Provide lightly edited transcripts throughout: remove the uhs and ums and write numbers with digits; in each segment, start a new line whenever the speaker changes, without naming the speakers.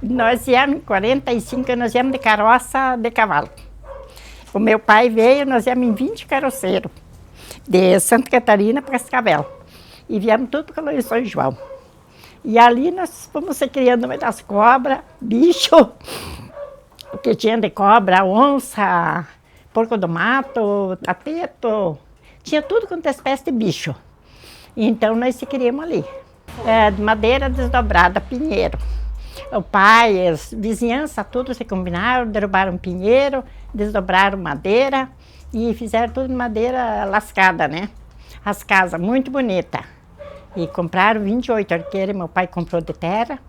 Nós íamos em 45, nós íamos de carroça de cavalo. O meu pai veio, nós íamos em 20 carroceiros, de Santa Catarina para Cascavel. E viemos tudo pelo Rio São João. E ali nós fomos se criando no meio das cobras, bicho, o que tinha de cobra, onça, porco do mato, tapeto, tinha tudo quanto é espécie de bicho. Então nós se criamos ali. De madeira desdobrada, pinheiro. O pai, as vizinhanças, tudo se combinaram, derrubaram pinheiro, desdobraram madeira e fizeram tudo de madeira lascada, né? As casas muito bonitas. E compraram 28 arqueiros, meu pai comprou de terra.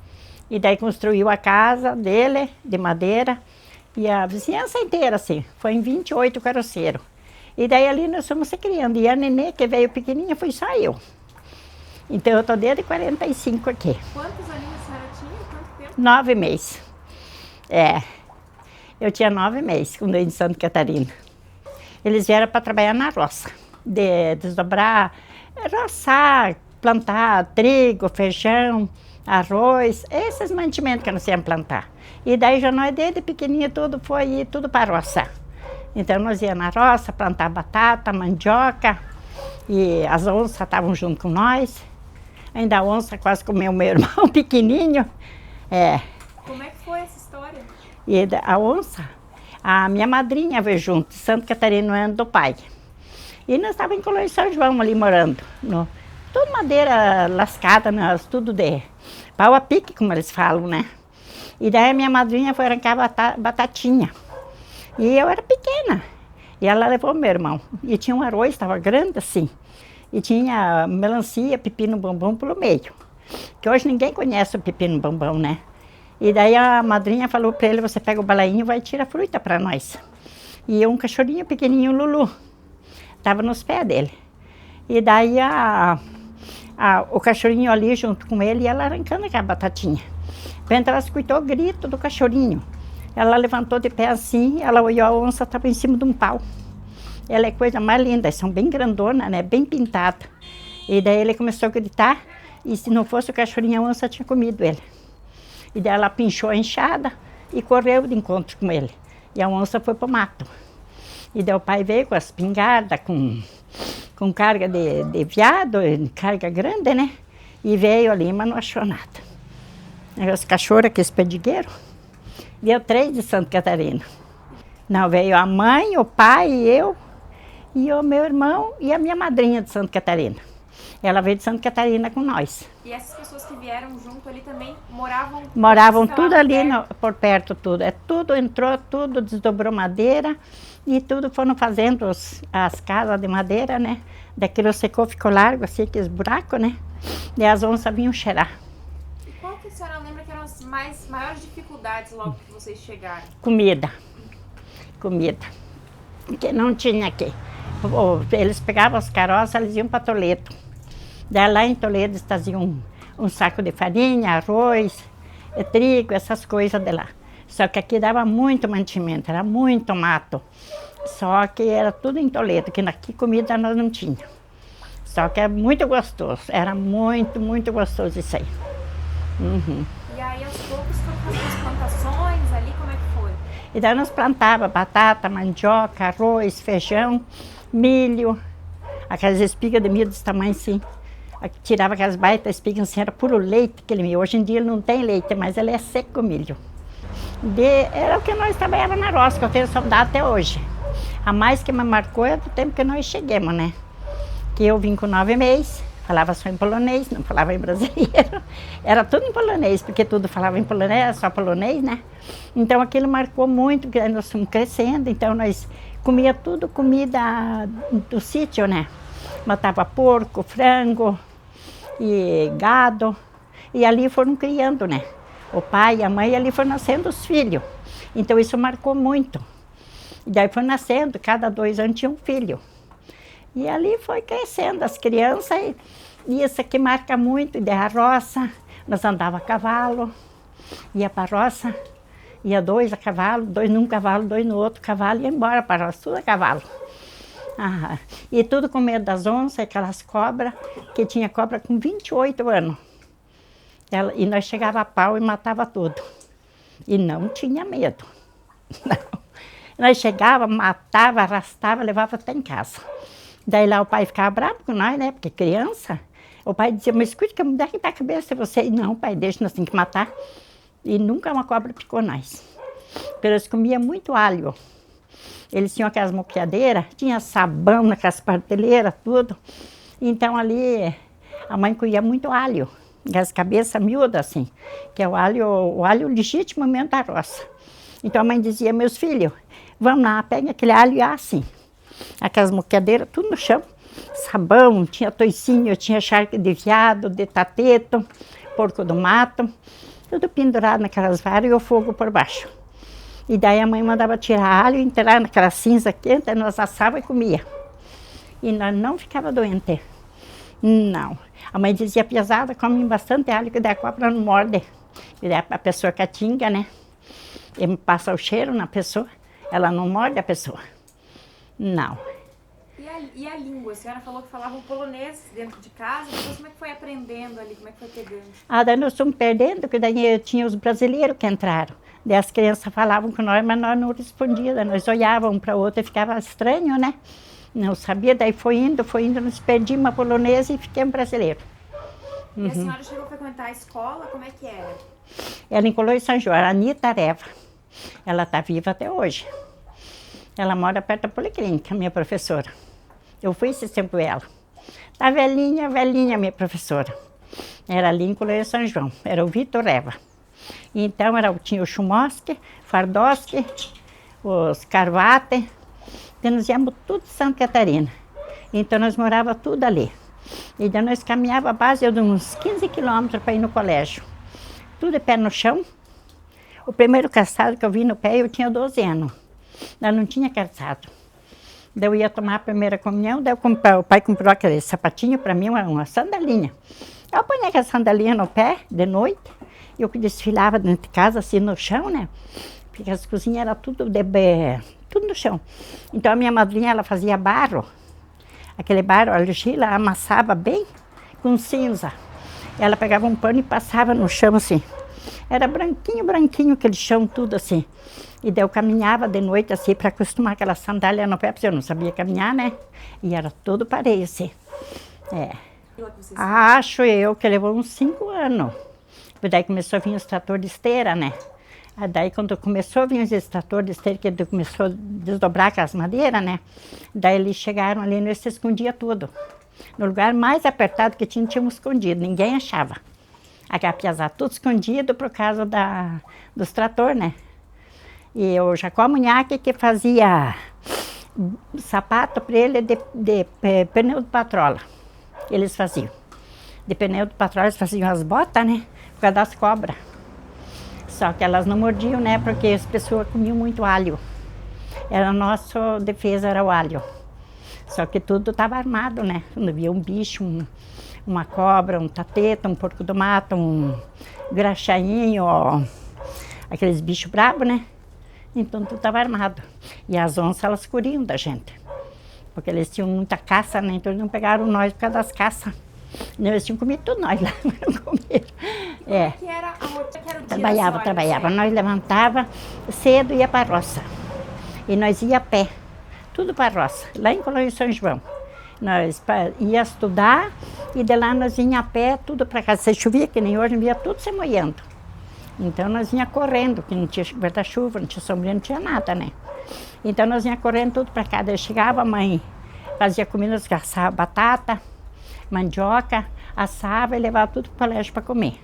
E daí construiu a casa dele, de madeira. E a vizinhança inteira, assim, foi em 28 carroceiros. E daí ali nós fomos se criando. E a nenê, que veio pequenininha, foi só eu. Então eu estou desde 45 aqui.
Quantos aninhos a senhora tinha? Quanto tempo?
9 meses. Eu tinha 9 meses quando eu ia em Santa Catarina. Eles vieram para trabalhar na roça, desdobrar, roçar, plantar trigo, feijão, arroz, esses mantimentos que nós íamos plantar. E daí já nós desde pequenininha tudo foi ir tudo para a roça. Então nós íamos na roça, plantar batata, mandioca, e as onças estavam junto com nós. Ainda a onça quase comeu meu irmão pequenininho.
Como é que foi essa história?
E a onça, a minha madrinha veio junto, Santa Catarina, no ano do pai. E nós estávamos em Colônia São João ali morando. Tudo madeira lascada, tudo de pau a pique, como eles falam, né? E daí a minha madrinha foi arrancar batatinha. E eu era pequena. E ela levou meu irmão. E tinha um arroz, estava grande assim. E tinha melancia, pepino bombom pelo meio. Que hoje ninguém conhece o pepino bombom, né? E daí a madrinha falou para ele, você pega o balainho e vai tirar fruta para nós. E um cachorrinho pequenininho, Lulu, estava nos pés dele. E daí o cachorrinho ali junto com ele e ela arrancando aquela batatinha. Quando ela escutou o grito do cachorrinho, ela levantou de pé assim, ela olhou, a onça estava em cima de um pau. Ela é coisa mais linda, eles são bem grandona, né? Bem pintada. E daí ele começou a gritar, e se não fosse o cachorrinho, a onça tinha comido ele. E daí ela pinchou a enxada e correu de encontro com ele. E a onça foi para o mato. E daí o pai veio com a espingarda, com carga de veado, carga grande, né? E veio ali, mas não achou nada. Os cachorros aqui, esse pedigueiro, veio 3 de Santa Catarina. Não, veio a mãe, o pai e eu, e o meu irmão e a minha madrinha de Santa Catarina. Ela veio de Santa Catarina com nós.
E essas pessoas que vieram junto ali também moravam?
Moravam tudo ali por perto, tudo. Tudo entrou, tudo desdobrou madeira e tudo foram fazendo as casas de madeira, né? Daquilo secou, ficou largo, assim, aqueles buracos, né? E as onças vinham cheirar.
E qual que a senhora lembra que eram as maiores dificuldades logo que vocês chegaram?
Comida. Que não tinha aqui. Eles pegavam as carroças, eles iam para Toledo. Daí lá em Toledo eles traziam um saco de farinha, arroz, trigo, essas coisas de lá. Só que aqui dava muito mantimento, era muito mato. Só que era tudo em Toledo, que aqui comida nós não tínhamos. Só que era muito gostoso, era muito, muito gostoso isso aí. Uhum.
E aí aos poucos foram fazendo as plantações ali, como é que foi?
E daí nós plantávamos batata, mandioca, arroz, feijão, milho, aquelas espigas de milho desse tamanho assim. Tirava aquelas baitas espigas assim, era puro leite aquele milho. Hoje em dia ele não tem leite, mas ele é seco o milho. Era o que nós trabalhávamos na roça, que eu tenho saudade até hoje. A mais que me marcou é do tempo que nós chegamos, né? Que eu vim com 9 meses, falava só em polonês, não falava em brasileiro. Era tudo em polonês, porque tudo falava em polonês, era só polonês, né? Então aquilo marcou muito, porque nós fomos crescendo, então nós comia tudo comida do sítio, né? Matava porco, frango e gado, e ali foram criando, né? O pai e a mãe, ali foram nascendo os filhos. Então isso marcou muito. E daí foi nascendo, cada 2 anos tinha um filho. E ali foi crescendo as crianças, e isso aqui marca muito, e daí a roça, nós andávamos a cavalo, ia para a roça, ia 2 a cavalo, 2 num cavalo, 2 no outro cavalo, e ia embora para a roça, tudo a cavalo. E tudo com medo das onças, aquelas cobras, que tinha cobra com 28 anos. E nós chegava a pau e matava tudo. E não tinha medo. Não. Nós chegava, matava, arrastava, levava até em casa. Daí lá o pai ficava bravo com nós, né? Porque criança. O pai dizia, mas escute que a mulher que dá a cabeça é você. E não, pai, deixa, nós temos que matar. E nunca uma cobra picou nós. Porque eles comiam muito alho. Eles tinham aquelas moqueadeiras, tinha sabão naquelas prateleiras, tudo. Então ali a mãe comia muito alho. As cabeças miúdas, assim. Que é o alho legítimo mesmo da roça. Então a mãe dizia, meus filhos, vamos lá, pega aquele alho e assim. Aquelas moqueadeiras, tudo no chão. Sabão, tinha toicinho, tinha charque de veado, de tateto, porco do mato. Tudo pendurado naquelas varas e o fogo por baixo. E daí a mãe mandava tirar alho, enterrar naquela cinza quente, nós assava e comia. E nós não ficava doente. Não. A mãe dizia, pesada, come bastante alho, que daí a cobra não morde. E daí a pessoa catinga, né? E passa o cheiro na pessoa, ela não morde a pessoa. Não.
E a língua? A senhora falou que falava o polonês dentro de casa, depois como é que foi aprendendo ali, como é que foi pegando?
Ah, daí nós fomos perdendo, porque daí tinha os brasileiros que entraram. Daí as crianças falavam com nós, mas nós não respondíamos. Nós olhávamos um para o outro e ficava estranho, né? Não sabia, daí foi indo, nós perdimos a polonesa e fiquemos brasileiros.
E a senhora chegou a frequentar a escola, como é que era?
Ela em Colônia São João, a Anita Areva. Ela está viva até hoje. Ela mora perto da Policlínica, minha professora. Eu fui esse tempo ela. Tá velhinha, velhinha, minha professora. Era ali em Colônia São João, era o Vitor Reva. Então tinha o Chumoski, Fardoski, os Carvate. Então nós íamos tudo de Santa Catarina. Então nós morávamos tudo ali. E daí nós caminhávamos a base de uns 15 quilômetros para ir no colégio. Tudo de pé no chão. O primeiro calçado que eu vi no pé, eu tinha 12 anos. Daí não tinha calçado. Daí eu ia tomar a primeira comunhão, daí o pai comprou aquele sapatinho para mim, uma sandalinha. Eu ponhia aquela sandalinha no pé, de noite, e eu desfilava dentro de casa, assim, no chão, né? Porque as cozinhas eram tudo no chão. Então a minha madrinha, ela fazia barro. Aquele barro, a argila, amassava bem com cinza. Ela pegava um pano e passava no chão, assim. Era branquinho, branquinho, aquele chão tudo assim. E daí eu caminhava de noite assim para acostumar aquela sandália no pé, porque eu não sabia caminhar, né? E era todo pareio assim. É. Acho eu que levou uns 5 anos. E daí começou a vir os tratores de esteira, né? Aí daí quando começou a vir os tratores de esteira, que ele começou a desdobrar aquelas madeiras, né? Daí eles chegaram ali e nós se escondia tudo. No lugar mais apertado que tínhamos escondido, ninguém achava. A piazada tudo escondido por causa dos tratores, né? E o Jacó Munhaque que fazia sapato para ele de pneu de patrola. Eles faziam. De pneu de patrola eles faziam as botas, né? Por causa das cobras. Só que elas não mordiam, né? Porque as pessoas comiam muito alho. A nossa defesa era o alho. Só que tudo estava armado, né? Quando via um bicho, uma cobra, um tateto, um porco do mato, um graxainho, aqueles bichos bravos, né? Então tudo estava armado. E as onças, elas corriam da gente. Porque eles tinham muita caça, né? Então eles não pegaram nós por causa das caças. Não, eles tinham comido tudo nós lá, mas não comeram. É.
Que era a rotina, que era o dia
Trabalhava. Nós levantava cedo e ia para a roça. E nós ia a pé. Tudo para a roça, lá em Colônia São João. Nós ia estudar e de lá nós vinha a pé, tudo para casa. Se chovia, que nem hoje, via tudo se molhando. Então nós vinha correndo, que não tinha guarda-chuva, não tinha sombrinha, não tinha nada, né? Então nós vinha correndo tudo para cá. Daí chegava a mãe, fazia comida, nós assava batata, mandioca, assava e levava tudo para o colégio para comer.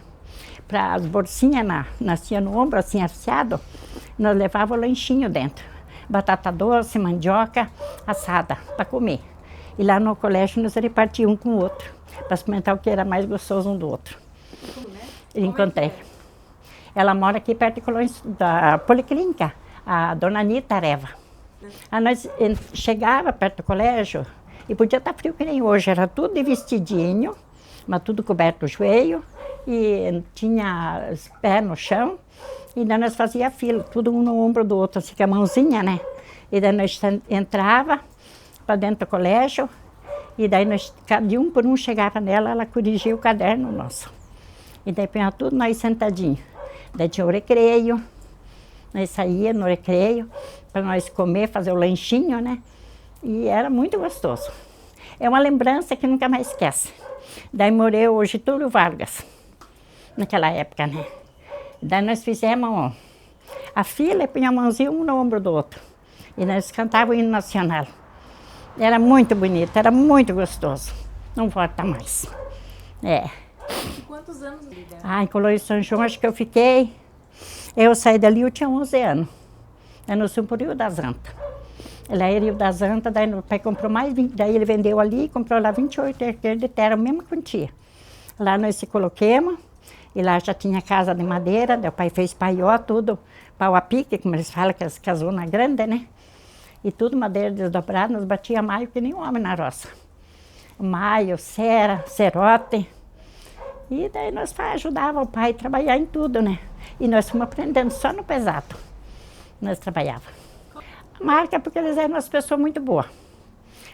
Para as bolsinhas nasciam no ombro, assim, assado, nós levávamos o lanchinho dentro. Batata doce, mandioca, assada, para comer. E lá no colégio nós repartíamos um com o outro, para experimentar o que era mais gostoso um do outro. Encontrei. Ela mora aqui perto da Policlínica, a dona Anita Areva. Aí nós chegava perto do colégio e podia estar frio que nem hoje, era tudo de vestidinho, mas tudo coberto o joelho e tinha os pés no chão. E daí nós fazia fila, tudo um no ombro do outro, assim com a mãozinha, né? E daí nós entrava para dentro do colégio, e daí nós, de um por um chegava nela, ela corrigia o caderno nosso. E daí punha tudo nós sentadinhos. Daí tinha o recreio, Nós saíamos no recreio para nós comer, fazer o lanchinho, né? E era muito gostoso. É uma lembrança que nunca mais esquece. Daí morreu o Getúlio Vargas, naquela época, né? Daí nós fizemos a fila e punha a mãozinha um no ombro do outro. E nós cantávamos o hino nacional. Era muito bonito, era muito gostoso. Não volta mais. É.
E quantos anos, Lida?
Em Colônia São João, acho que eu fiquei... Eu saí dali, eu tinha 11 anos. Nós fomos para o Rio das Antas. Lá era Rio das Antas, daí meu pai comprou mais 20, daí ele vendeu ali e comprou lá 28 hectares de terra, a mesma quantia. Lá nós se coloquemos, e lá já tinha casa de madeira, meu pai fez paió, tudo, pau a pique, como eles falam, que as casonas grandes, né? E tudo madeira desdobrada, nós batia maio que nem um homem na roça. Maio, cera, cerote. E daí nós ajudávamos o pai a trabalhar em tudo, né? E nós fomos aprendendo só no pesado. Nós trabalhávamos. A marca porque eles eram umas pessoas muito boas.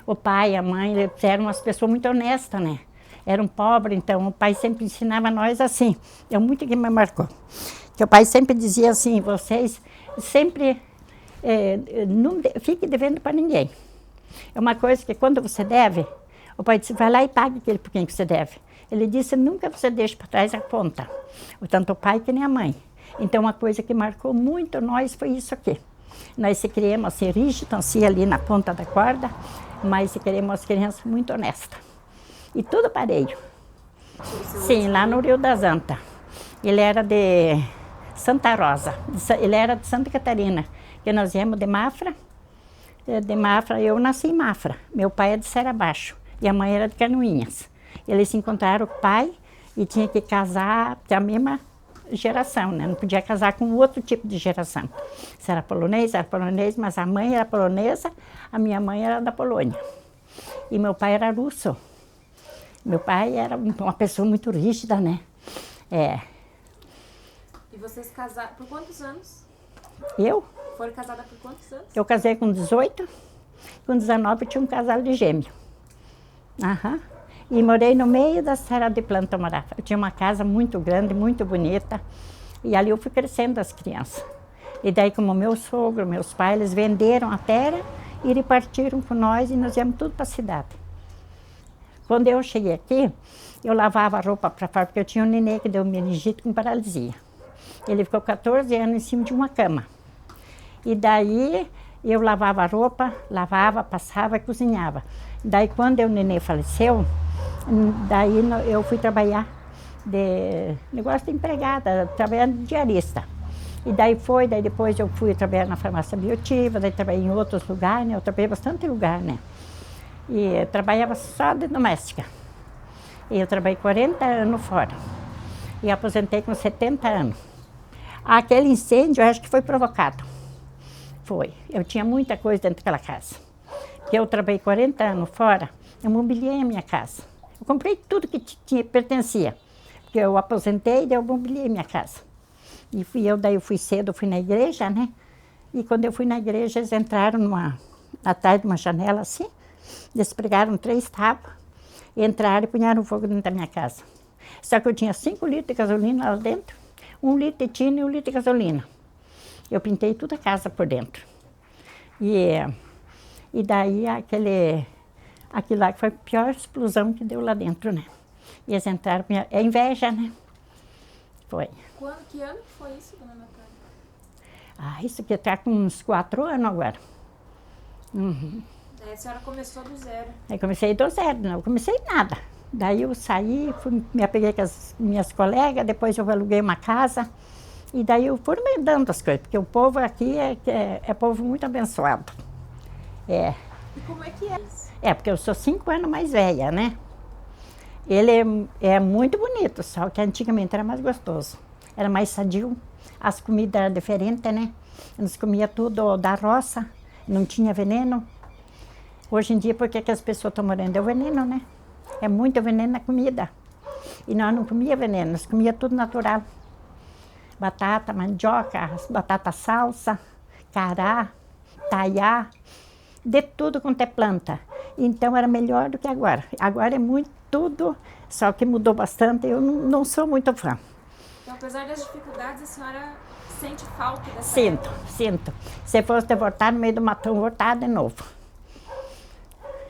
O pai e a mãe, eles eram umas pessoas muito honestas, né? Eram pobres, então o pai sempre ensinava a nós assim. É muito que me marcou. Que o pai sempre dizia assim, vocês sempre não fiquem devendo para ninguém. É uma coisa que quando você deve, o pai disse, vai lá e pague aquele por quem que você deve. Ele disse, nunca você deixe para trás a conta. Tanto o pai que nem a mãe. Então, uma coisa que marcou muito nós foi isso aqui. Nós se criamos assim, rígido, assim, ali na ponta da corda, mas se criamos as crianças muito honestas. E tudo pareio. Sim, lá no Rio das Antas. Ele era de Santa Rosa, ele era de Santa Catarina, que nós viemos de Mafra. De Mafra, eu nasci em Mafra. Meu pai é de Serra Baixo e a mãe era de Canoinhas. Eles se encontraram com o pai e tinha que casar da mesma geração, né? Não podia casar com outro tipo de geração. Se era polonês, mas a mãe era polonesa, a minha mãe era da Polônia. E meu pai era russo. Meu pai era uma pessoa muito rígida, né? É.
E vocês casaram por quantos anos?
Eu?
Foram casadas por quantos anos?
Eu casei com 18, com 19 tinha um casal de gêmeo. Aham. E morei no meio da serra de planta morava. Eu tinha uma casa muito grande, muito bonita. E ali eu fui crescendo as crianças. E daí, como meu sogro, meus pais, eles venderam a terra e repartiram com nós e nós íamos tudo para a cidade. Quando eu cheguei aqui, eu lavava a roupa para fora, porque eu tinha um nenê que deu meningite com paralisia. Ele ficou 14 anos em cima de uma cama. E daí eu lavava a roupa, lavava, passava e cozinhava. Daí quando o nenê faleceu, daí eu fui trabalhar de negócio de empregada, trabalhando de diarista. E daí depois eu fui trabalhar na farmácia biotiva, daí trabalhei em outros lugares, né? Eu trabalhei bastante lugar, né? E eu trabalhava só de doméstica. E eu trabalhei 40 anos fora. E aposentei com 70 anos. Aquele incêndio, eu acho que foi provocado. Foi. Eu tinha muita coisa dentro daquela casa. Porque eu trabalhei 40 anos fora, eu mobiliei a minha casa. Eu comprei tudo que pertencia. Porque eu aposentei e daí eu mobiliei minha casa. E daí eu fui cedo, fui na igreja, né? E quando eu fui na igreja, eles entraram atrás de uma janela assim, eles pregaram 3 tábuas, entraram e punharam fogo dentro da minha casa. Só que eu tinha 5 litros de gasolina lá dentro, 1 litro de tinta e 1 litro de gasolina. Eu pintei toda a casa por dentro. E daí aquilo lá que foi a pior explosão que deu lá dentro, né? E eles entraram, é inveja, né? Foi.
Que ano que foi isso, dona Natália?
Isso aqui está com uns 4 anos agora. Uhum.
Daí a senhora começou do zero.
Aí comecei do zero, não comecei nada. Daí eu saí, me apeguei com as minhas colegas, depois eu aluguei uma casa. E daí eu fui me dando as coisas, porque o povo aqui é povo muito abençoado. É.
E como é que é isso?
Porque eu sou 5 anos mais velha, né? Ele é muito bonito, só que antigamente era mais gostoso. Era mais sadio, as comidas eram diferentes, né? Nós comia tudo da roça, não tinha veneno. Hoje em dia, por que as pessoas estão morrendo? É o veneno, né? É muito veneno na comida. E nós não comíamos veneno, nós comíamos tudo natural. Batata, mandioca, batata salsa, cará, taiá, de tudo quanto é planta. Então era melhor do que agora. Agora é muito tudo, só que mudou bastante, eu não sou muito fã.
Então, apesar das dificuldades, a senhora sente falta dessa
Sinto,
época?
sinto. Se fosse de voltar no meio do matão, voltar de novo.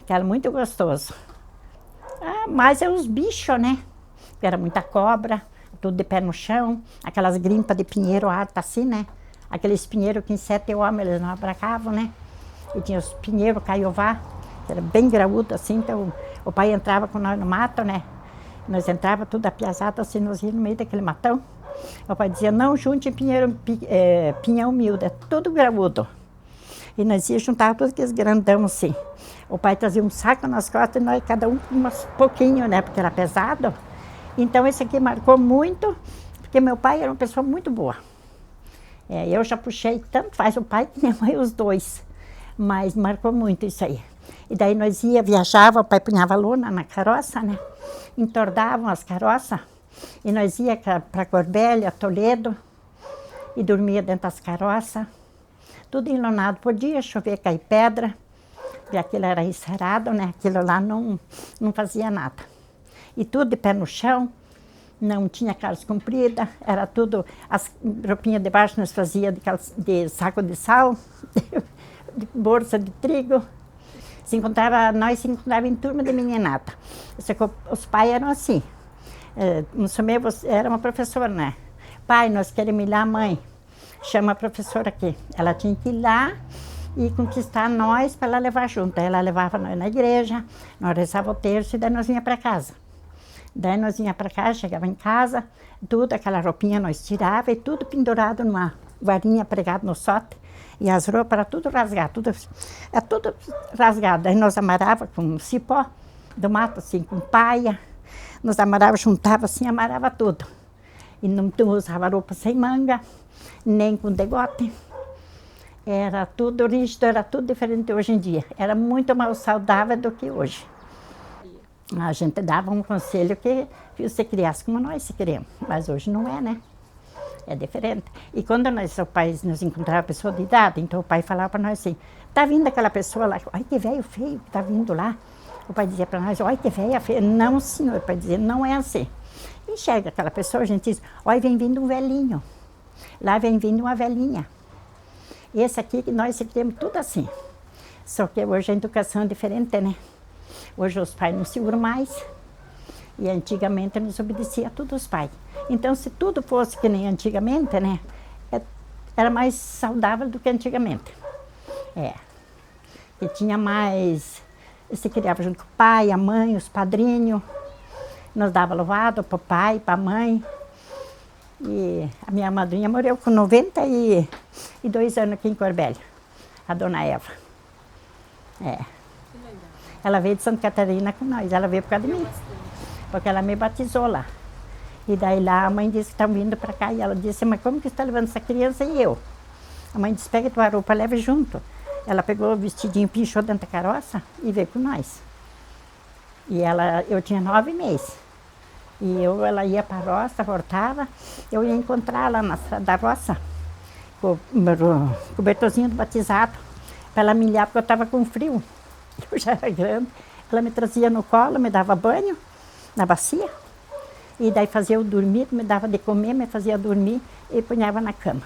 Que era muito gostoso. Ah, mas é os bichos, né? Era muita cobra, tudo de pé no chão, aquelas grimpas de pinheiro alto assim, né? Aqueles pinheiros que em 7 homens eles não abracavam, né? E tinha os pinheiros caiová, que era bem graúdo assim, então o pai entrava com nós no mato, né? Nós entrava tudo apiazado assim, nós íamos no meio daquele matão. O pai dizia, não junte pinhão miúdo, é tudo graúdo. E nós ia juntar todos aqueles grandão assim. O pai trazia um saco nas costas e nós, cada um com um pouquinho, né? Porque era pesado. Então esse aqui marcou muito, porque meu pai era uma pessoa muito boa. Eu já puxei, tanto faz o pai que minha mãe, os dois. Mas marcou muito isso aí. E daí nós viajava, o pai punhava lona na carroça, né? Entordavam as carroças. E nós ia para Corbélia, Toledo, e dormia dentro das carroças. Tudo enlonado, podia chover, cair pedra, e aquilo era encerado, né? Aquilo lá não fazia nada. E tudo de pé no chão, não tinha calça comprida, era tudo, as roupinhas de baixo nós fazíamos de saco de sal, de bolsa de trigo. Nós se encontrava em turma de meninada. Os pais eram assim. Você era uma professora, né? Pai, nós queremos ir lá, mãe. Chama a professora aqui. Ela tinha que ir lá e conquistar nós para ela levar junto. Ela levava nós na igreja, nós rezávamos o terço e daí nós vinha para casa. Daí nós vinha para casa, chegava em casa, tudo, aquela roupinha nós tirava e tudo pendurado numa varinha pregada no sote. E as roupas eram tudo rasgadas, tudo rasgado. Daí nós amarrava com cipó do mato, assim, com paia. Nós amarrava, juntava assim, amarrava tudo. E não usava roupa sem manga, nem com degote. Era tudo rígido, era tudo diferente hoje em dia. Era muito mais saudável do que hoje. A gente dava um conselho que você criasse como nós se criamos, mas hoje não é, né? É diferente. E quando o pai nos encontrava pessoa de idade, então o pai falava para nós assim, tá vindo aquela pessoa lá, ai que velho feio que tá vindo lá. O pai dizia para nós, ai que velha feia. Não, senhor, o pai dizia, não é assim. Enxerga aquela pessoa, a gente diz, olha, vem vindo um velhinho. Lá vem vindo uma velhinha. Esse aqui que nós se criamos tudo assim. Só que hoje a educação é diferente, né? Hoje os pais não seguram mais. E antigamente nos obedecia a todos os pais. Então, se tudo fosse que nem antigamente, né? Era mais saudável do que antigamente. E tinha mais... Se criava junto com o pai, a mãe, os padrinhos. Nos dava louvado para o pai, para a mãe. E a minha madrinha morreu com 92 anos aqui em Corbélia. A dona Eva. Ela veio de Santa Catarina com nós. Ela veio por causa de mim. Porque ela me batizou lá. E daí lá a mãe disse que estão vindo para cá. E ela disse, mas como que está levando essa criança e eu? A mãe disse, pega tua roupa, leve junto. Ela pegou o vestidinho, pinchou dentro da carroça e veio com nós. E eu tinha 9 meses. E ela ia para a roça, voltava. Eu ia encontrar lá na estrada da roça, com o cobertorzinho do batizado, para ela me olhar, porque eu estava com frio. Eu já era grande. Ela me trazia no colo, me dava banho na bacia. E daí fazia eu dormir, me dava de comer, me fazia dormir e punhava na cama.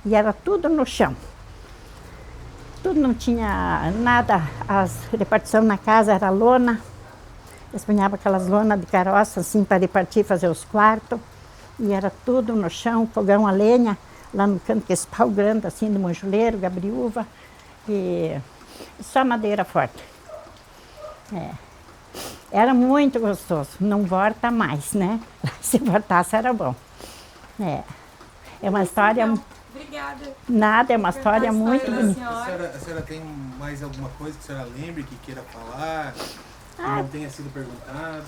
E era tudo no chão. Tudo não tinha nada, a repartição na casa era lona. Eles punhavam aquelas lonas de carroça assim para repartir, fazer os quartos. E era tudo no chão, fogão a lenha, lá no canto, que esse pau grande assim de monjoleiro, gabriúva. E só madeira forte. Era muito gostoso, não volta mais, né? Se voltasse era bom. É uma história...
Obrigada.
Nada, é uma história muito bonita.
A senhora tem mais alguma coisa que a senhora lembre, que queira falar, que não tenha sido perguntado?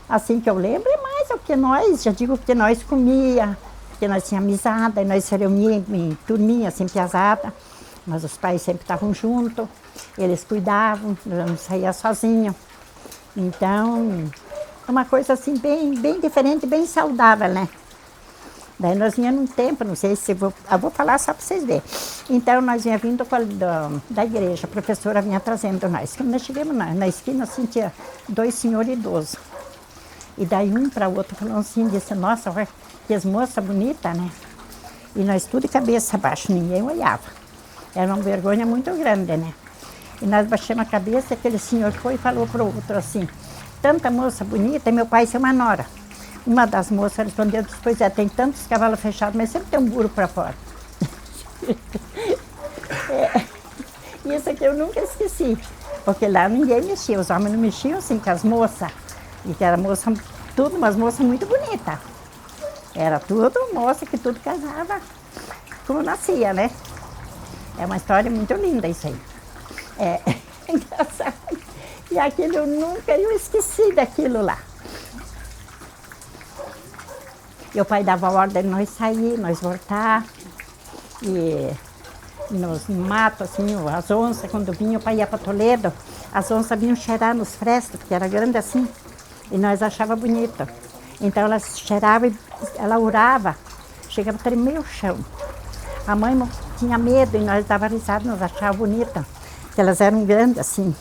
Assim que eu lembro é mais o que nós, já digo que nós comia, que nós tínhamos amizade, nós se reuníamos em turminha, assim, piazada, mas os pais sempre estavam juntos, eles cuidavam, não saía sozinho. Então, é uma coisa assim bem diferente, bem saudável, né? Daí nós vinha num tempo, não sei se eu vou falar só para vocês verem. Então nós vinha vindo da igreja, a professora vinha trazendo nós. Quando nós chegamos na esquina, assim, tinha 2 senhores idosos. E daí um para o outro falou assim, disse, nossa, olha, que as moças bonitas, né? E nós tudo de cabeça abaixo, ninguém olhava. Era uma vergonha muito grande, né? E nós baixamos a cabeça e aquele senhor foi e falou para o outro assim, tanta moça bonita, e meu pai é uma nora. Uma das moças respondeu, depois tem tantos cavalos fechados, mas sempre tem um burro para fora. Isso aqui eu nunca esqueci, porque lá ninguém mexia, os homens não mexiam assim com as moças. E que era moça, tudo umas moças muito bonitas. Era tudo moça que tudo casava como nascia, né? É uma história muito linda isso aí. É engraçado. E aquilo eu esqueci daquilo lá. E o pai dava ordem de nós sair, nós voltar. E nos matos, assim, as onças, quando vinham, o pai ia para Toledo, as onças vinham cheirar nos frestos, porque era grande assim, e nós achava bonito. Então ela cheirava e ela urava, chegava a tremer o chão. A mãe tinha medo e nós dava risada, nós achava bonita, porque elas eram grandes assim,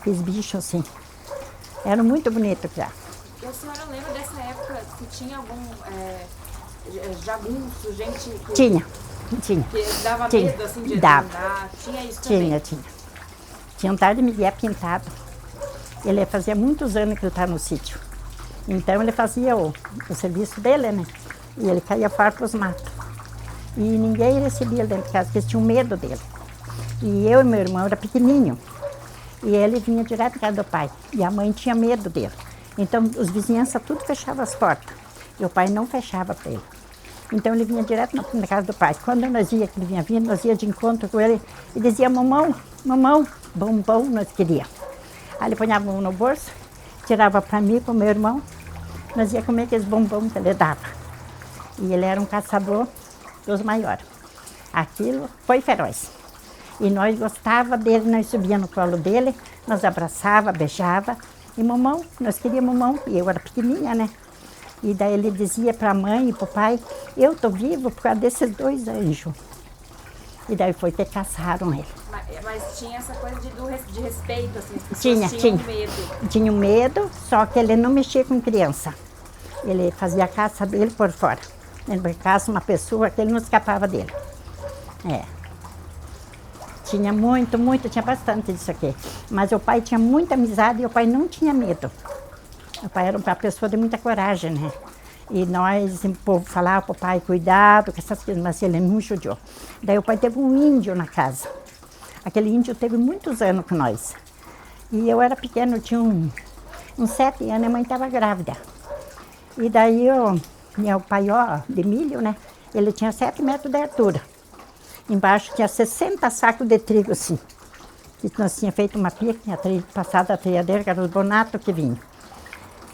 esses bichos assim. Eram muito bonitos já.
E a senhora lembra dessa época que tinha algum jagunço, gente que...
Tinha.
Que dava
Tinha.
medo, assim, de
Dava.
andar? Tinha isso também?
Tinha. Tinha um tal de Miguel Pintado. Ele fazia muitos anos que ele estava no sítio. Então ele fazia o serviço dele, né? E ele caía fora para os matos. E ninguém recebia ele dentro de casa, porque eles tinham medo dele. E eu e meu irmão era pequenininho. E ele vinha direto da casa do pai. E a mãe tinha medo dele. Então os vizinhanças tudo fechavam as portas. E o pai não fechava para ele. Então ele vinha direto na casa do pai. Quando nós ia que ele vinha vindo, nós ia de encontro com ele e dizia, mamão, bombom nós queria. Aí ele punhava a mão no bolso, tirava para mim, para o meu irmão, nós ia comer aqueles bombons que ele dava. E ele era um caçador dos maiores. Aquilo foi feroz. E nós gostava dele, nós subia no colo dele, nós abraçava, beijava. E mamão, nós queríamos mamão, e eu era pequenininha, né? E daí ele dizia para a mãe e para o pai, eu estou vivo por causa desses dois anjos. E daí foi que caçaram ele.
Mas tinha essa coisa de respeito, assim, as pessoas
Tinha
medo.
Tinha medo, só que ele não mexia com criança. Ele fazia a caça dele por fora. Ele caça uma pessoa que ele não escapava dele. Tinha tinha bastante disso aqui. Mas o pai tinha muita amizade e o pai não tinha medo. O pai era uma pessoa de muita coragem, né? E nós, o povo falava para o pai, cuidado com essas coisas, mas ele não judiou. Daí o pai teve um índio na casa. Aquele índio teve muitos anos com nós. E eu era pequena, eu tinha uns 7 anos, a mãe estava grávida. E daí meu paió de milho, né? Ele tinha 7 metros de altura. Embaixo tinha 60 sacos de trigo, assim. E nós tínhamos feito uma pia, que tinha passado a triadeira, que era os bonatos que vinham.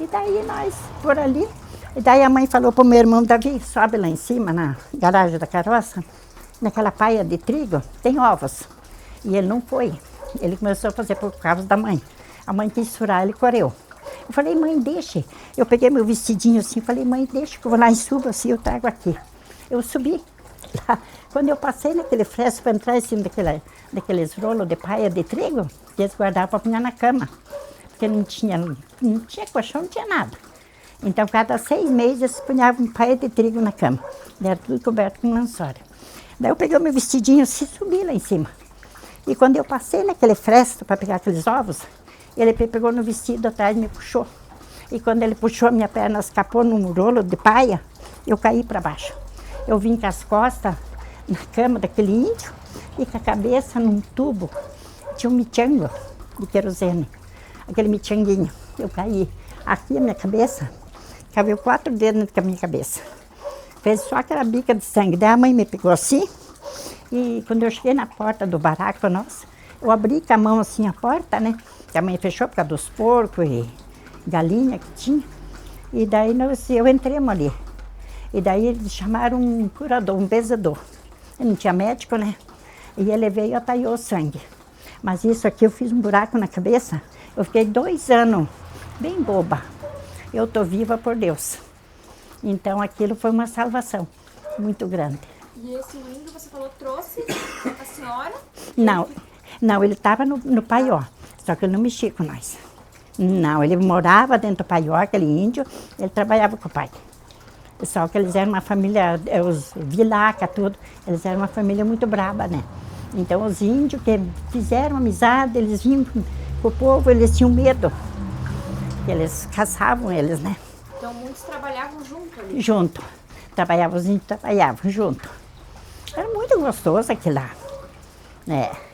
E daí nós, por ali, e daí a mãe falou para o meu irmão Davi, sobe lá em cima, na garagem da carroça, naquela paia de trigo, tem ovos. E ele não foi, ele começou a fazer por causa da mãe. A mãe quis furar, ele correu. Eu falei, mãe, deixa. Eu peguei meu vestidinho assim, falei, mãe, deixa que eu vou lá e subo assim, eu trago aqui. Eu subi. Lá. Quando eu passei naquele fresto para entrar em cima daqueles rolos de paia de trigo, eles guardavam para pôr na cama. Porque não tinha colchão, não tinha nada. Então, cada 6 meses, eles punhavam paia de trigo na cama. Era tudo coberto com lençório. Daí eu peguei meu vestidinho assim, subi lá em cima. E quando eu passei naquele fresto para pegar aqueles ovos, ele pegou no vestido atrás e me puxou. E quando ele puxou, minha perna escapou num rolo de paia, eu caí para baixo. Eu vim com as costas na cama daquele índio e com a cabeça num tubo. Tinha um michango de querosene. Aquele michanguinho, eu caí. Aqui a minha cabeça, cabeu 4 dedos na minha cabeça. Fez só aquela bica de sangue. Daí a mãe me pegou assim, e quando eu cheguei na porta do barraco nosso, eu abri com a mão assim a porta, né? Que a mãe fechou por causa dos porcos e galinha que tinha. E daí eu entramos ali. E daí eles chamaram um curador, um benzedor. Eu não tinha médico, né? E ele veio e ataiou o sangue. Mas isso aqui eu fiz um buraco na cabeça. Eu fiquei 2 anos, bem boba. Eu estou viva por Deus. Então aquilo foi uma salvação muito grande.
E esse índio, você falou, trouxe a senhora?
Não, ele estava no paió, só que ele não mexia com nós. Não, ele morava dentro do paió, aquele índio, ele trabalhava com o pai. Só que eles eram uma família, os Vilaca, tudo, eles eram uma família muito braba, né? Então os índios que fizeram amizade, eles vinham com o povo, eles tinham medo. Eles caçavam eles, né?
Então muitos trabalhavam junto ali.
Junto. Trabalhavam, os índios trabalhavam junto. Era muito gostoso aquilo lá. É.